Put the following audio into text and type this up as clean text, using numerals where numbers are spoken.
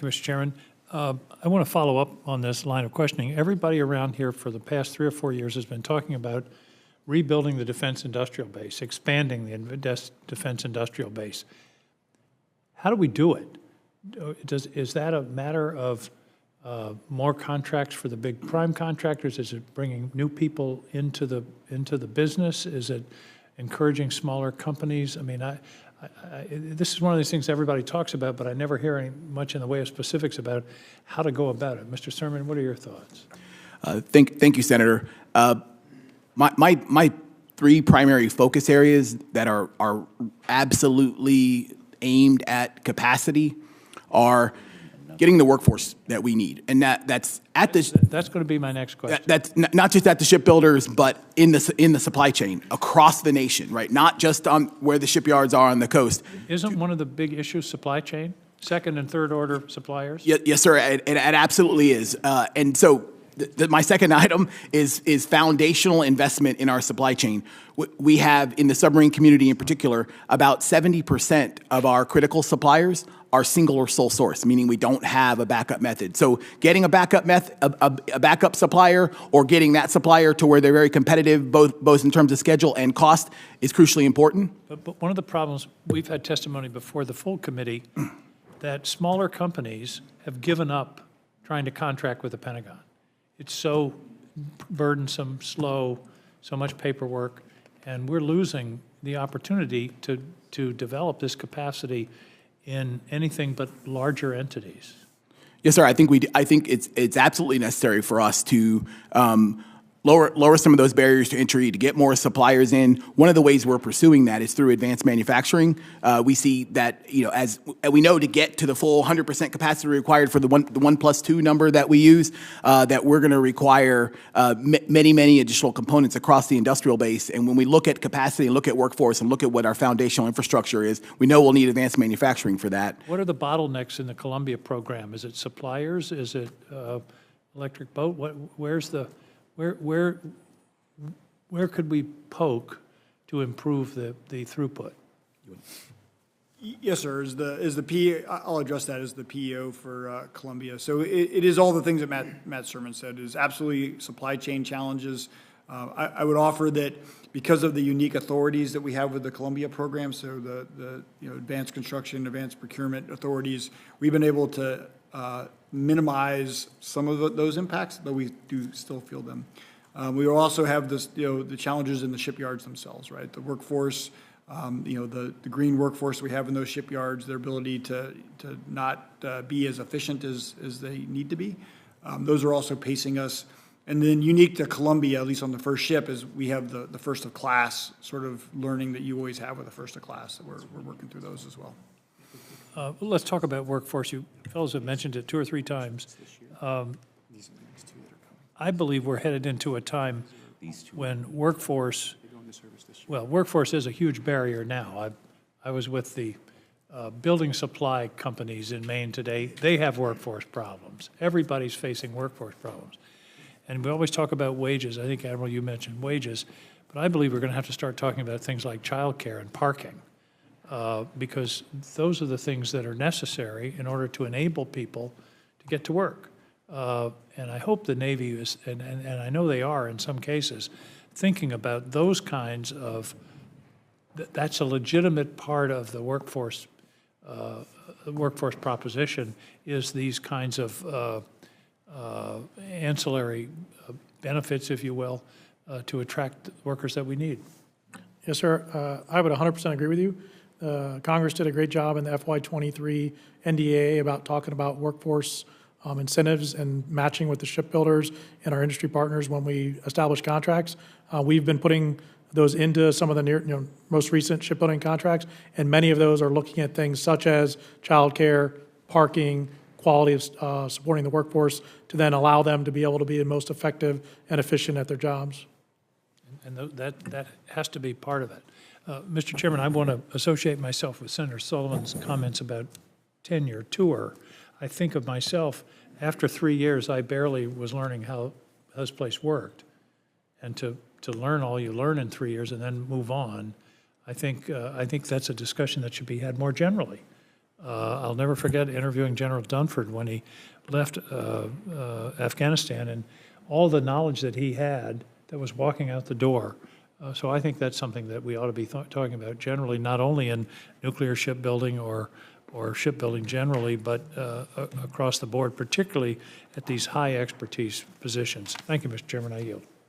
Mr. Chairman. I want to follow up on this line of questioning. Everybody around here for the past 3 or 4 years has been talking about rebuilding the defense industrial base, expanding the defense industrial base. How do we do it? Is that a matter of more contracts for the big prime contractors? Is it bringing new people into the business? Is it encouraging smaller companies? I mean, this is one of these things everybody talks about, but I never hear any much in the way of specifics about how to go about it. Mr. Sermon, what are your thoughts? Thank you, Senator. My 3 primary focus areas that are absolutely aimed at capacity are getting the workforce that we need, and that's going to be my next question. That's not just at the shipbuilders, but in the supply chain across the nation, right? Not just on where the shipyards are on the coast. Isn't one of the big issues supply chain? Second and third order suppliers? Yes, sir. It absolutely is. And so my second item is foundational investment in our supply chain. We have, in the submarine community in particular, about 70% of our critical suppliers are single or sole source, meaning we don't have a backup method. So getting a backup supplier, or getting that supplier to where they're very competitive, both in terms of schedule and cost, is crucially important. But one of the problems, we've had testimony before the full committee that smaller companies have given up trying to contract with the Pentagon. It's so burdensome, slow, so much paperwork, and we're losing the opportunity to develop this capacity in anything but larger entities. Yes, sir. I think it's absolutely necessary for us to lower some of those barriers to entry, to get more suppliers in. One of the ways we're pursuing that is through advanced manufacturing. We see that, as we know, to get to the full 100% capacity required for the 1+2 number that we use, that we're going to require many additional components across the industrial base. And when we look at capacity and look at workforce and look at what our foundational infrastructure is, we know we'll need advanced manufacturing for that. What are the bottlenecks in the Columbia program? Is it suppliers? Is it electric boat? Where could we poke to improve the throughput? Yes, sir. I'll address that as the PEO for Columbia. So it is all the things that Matt Sermon said. It is absolutely supply chain challenges. I would offer that because of the unique authorities that we have with the Columbia program, so the advanced construction, advanced procurement authorities, we've been able to minimize some of those impacts, but we do still feel them. We also have this, the challenges in the shipyards themselves, right? The workforce, the green workforce we have in those shipyards, their ability to not be as efficient as they need to be. Those are also pacing us. And then unique to Columbia, at least on the first ship, is we have the first of class sort of learning that you always have with the first of class. So we're working through those as well. Let's talk about workforce. You fellows have mentioned it 2 or 3 times. I believe we're headed into a time when workforce is a huge barrier now. I was with the building supply companies in Maine today. They have workforce problems. Everybody's facing workforce problems. And we always talk about wages. I think, Admiral, you mentioned wages. But I believe we're going to have to start talking about things like childcare and parking. Because those are the things that are necessary in order to enable people to get to work. And I hope the Navy is, and I know they are in some cases, thinking about those kinds of, that's a legitimate part of the workforce proposition, is these kinds of ancillary benefits, if you will, to attract workers that we need. Yes, sir. I would 100% agree with you. Congress did a great job in the FY23 NDAA about talking about workforce incentives and matching with the shipbuilders and our industry partners when we establish contracts. We've been putting those into some of the most recent shipbuilding contracts, and many of those are looking at things such as childcare, parking, quality of supporting the workforce to then allow them to be able to be the most effective and efficient at their jobs. And that has to be part of it. Mr. Chairman, I want to associate myself with Senator Sullivan's comments about tenure, tour. I think of myself, after 3 years, I barely was learning how this place worked. And to learn all you learn in 3 years and then move on, I think that's a discussion that should be had more generally. I'll never forget interviewing General Dunford when he left Afghanistan, and all the knowledge that he had that was walking out the door. So I think that's something that we ought to be talking about generally, not only in nuclear shipbuilding or shipbuilding generally, but across the board, particularly at these high expertise positions. Thank you, Mr. Chairman. I yield.